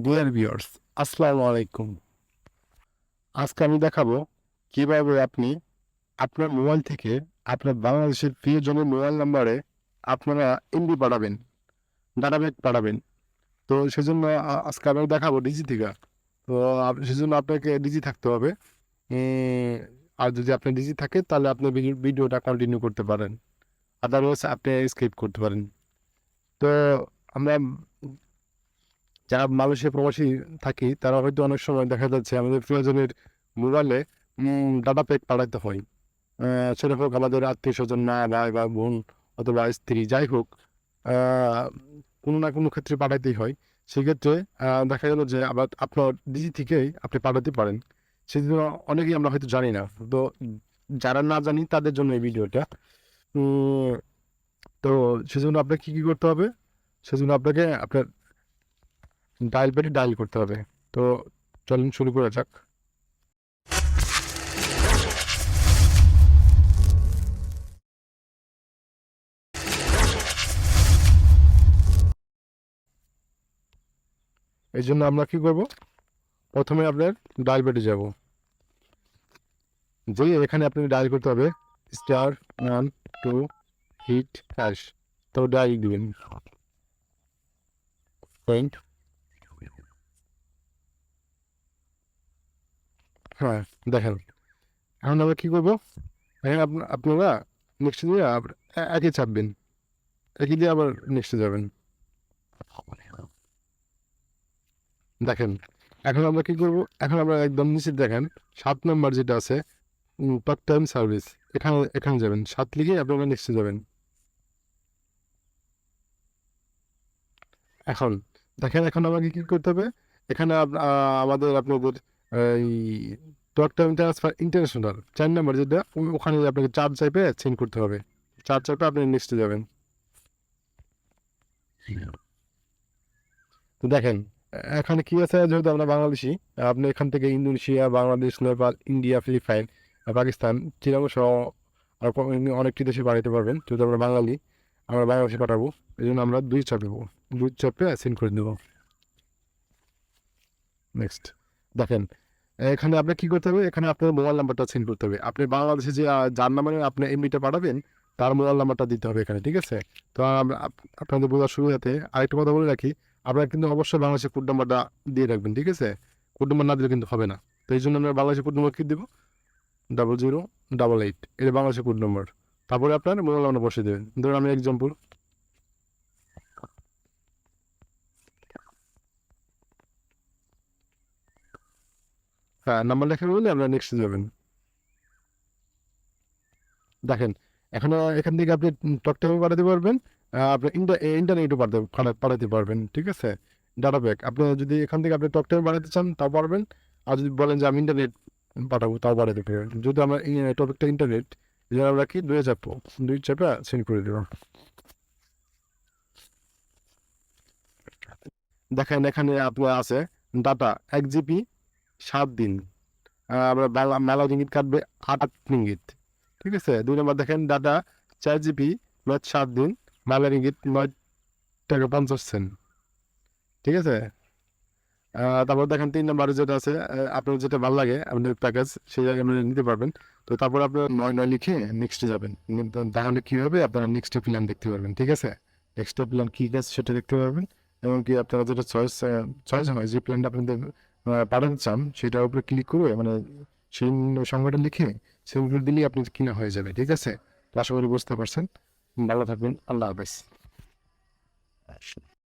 Dear viewers, আসসালামু আলাইকুম। আজকে আমি দেখাবো কিভাবে আপনি আপনার মোবাইল থেকে আপনার বাংলাদেশের প্রিয়জনের মোবাইল নাম্বারে আপনারা এমবি পাঠাবেন, ডাটা প্যাক পাঠাবেন। তো সেজন্য আজকে আমি দেখাবো ডিজি থেকে। তো সেজন্য আপনাকে ডিজি থাকতে হবে। আর যদি আপনার ডিজি থাকে তাহলে আপনি ভিডিওটা কন্টিনিউ করতে পারেন, আদারওয়াইজ আপনি স্কিপ করতে পারেন। তো আমরা যারা মালয়েশিয়া প্রবাসী থাকি তারা হয়তো অনেক সময় দেখা যাচ্ছে আমাদের প্রিয়জনের মোবাইলে ডাটা প্যাক পাঠাতে হয়। সেটা হোক আমাদের আত্মীয় স্বজন, মা ভাই বা বোন অথবা স্ত্রী, যাই হোক, আহ, কোনো না কোনো ক্ষেত্রে পাঠাতেই হয়। সেক্ষেত্রে দেখা গেল যে আবার আপনার ডিজি থেকেই আপনি পাঠাতে পারেন। সেজন্য অনেকেই আমরা হয়তো জানি না। তো যারা না জানি তাদের জন্য এই ভিডিওটা। উম, তো সেজন্য আপনাকে কী কী করতে হবে? সেজন্য আপনাকে আপনার ডায়াল প্যাডে ডায়াল করতে হবে। তো চলুন শুরু করা যাক। এই জন্য আমরা কি করব? প্রথমে আপনার ডায়াল প্যাডে যাব। যেই এখানে আপনি ডায়াল করতে হবে *1 2 হিট #, তো ডায়াল দিবেন পয়েন্ট। হ্যাঁ, দেখেন এখন আমরা কি করব? এখন আপনারা নেক্সট দিয়ে একই চাপবেন, একই দিয়ে আবার নেক্সটে যাবেন। দেখেন এখন আমরা কি করব? এখন আমরা একদম নিচে দেখেন 7 নম্বর যেটা আছে, টক টাইম সার্ভিস, এখানে এখানে যাবেন। 7 লিখে আপনারা নেক্সটে যাবেন। এখন দেখেন এখন আমাকে কি করতে হবে? এখানে আমাদের আপনাদের এই টক টাইম ট্রান্সফার ইন্টারন্যাশনাল 4 নম্বর যেটা, ওখানে আপনাকে চার্জ চাইপে চেঞ্জ করতে হবে। চার্জ চাইপে আপনি নেক্সটে যাবেন। তো দেখেন এখানে কি আছে, যেহেতু আমরা বাংলাদেশি, আপনি এখান থেকে Indonesia, Bangladesh, Nepal, India, Philippines, Pakistan, Sri Lanka সহ আর অনেকটি দেশে পাঠাতে পারবেন। যেহেতু আমরা বাঙালি, আমরা বাংলাদেশে পাঠাবো। এই জন্য আমরা 2 চাপবো, 2 চাপে সেন্ড করে দেবো। নেক্সট দেখেন এখানে আপনার কি করতে হবে? এখানে আপনার মোবাইল নাম্বারটা সেন্ড করতে হবে। আপনি বাংলাদেশে যে যার নাম্বারে আপনি এমবিটা পাঠাবেন তার মোবাইল নাম্বারটা দিতে হবে এখানে, ঠিক আছে? তো আপনাদের বোঝার শুরুতে আরেকটা কথা বলে রাখি, আপনারা কিন্তু অবশ্যই বাংলাদেশের কোড নাম্বারটা দিয়ে রাখবেন, ঠিক আছে? কোড নাম্বার না দিলে কিন্তু হবে না। তো এই জন্য আমরা বাংলাদেশের কোড নাম্বার কি দেবো? 0088, এটা বাংলাদেশের কোড নাম্বার। তারপরে আপনার মোবাইল নাম্বার বসে দেবেন। ধরুন আমি এক্সাম্পল, হ্যাঁ, নাম্বার লেখা বলে আমরা নেক্সট যাবেন। দেখেন এখন এখান থেকে আপনি টকটাইমে পাঠাতে পারবেন, আপনি ইন্টারনেটও পাঠাতে পারবেন, ঠিক আছে? ডাটা প্যাক আপনি যদি এখান থেকে আপনি টকটাইমে পাঠাতে চান তাও পারবেন। আর যদি বলেন যে আমি ইন্টারনেট পাঠাবো তাও পাঠাতে পারবেন। যদি আমরা টপিকটা ইন্টারনেট, যেটা আমরা কি 2 চাপবো, 2 চাপে সেন্ড করে দেবো। দেখেন এখানে আপনার আছে ডাটা 1 জিবি 7 দিন। আমরা মেলা রিঙ্গিত কাটবে 8 রিঙ্গিত, ঠিক আছে? 2 নম্বর দেখেন ডাটা 4 জিবি 7 দিন, মেলা রিঙ্গিত 9 টাকা 50 সেন্ট, ঠিক আছে? তারপর দেখেন 3 নম্বরে যেটা আছে, আপনার যেটা ভালো লাগে আপনার প্যাকেজ সেই জায়গায় আপনি নিতে পারবেন। তো তারপর আপনার 9 9 লিখে নেক্সটে যাবেন। তাহলে কি হবে? আপনারা নেক্সট প্ল্যান দেখতে পারবেন, ঠিক আছে? নেক্সট প্ল্যান কি কাজ সেটা দেখতে পারবেন। এমনকি আপনারা যেটা চয়েস চয়েস হয়, যে প্ল্যানটা আপনাদের পাঠাতে চান সেটার উপরে ক্লিক করে মানে সেই সংখ্যাটা লিখে সেগুলো দিলেই আপনি কিনা হয়ে যাবে, ঠিক আছে? তো আশা করি বুঝতে পারছেন। ভালো থাকবেন, আল্লাহ হাফেজ।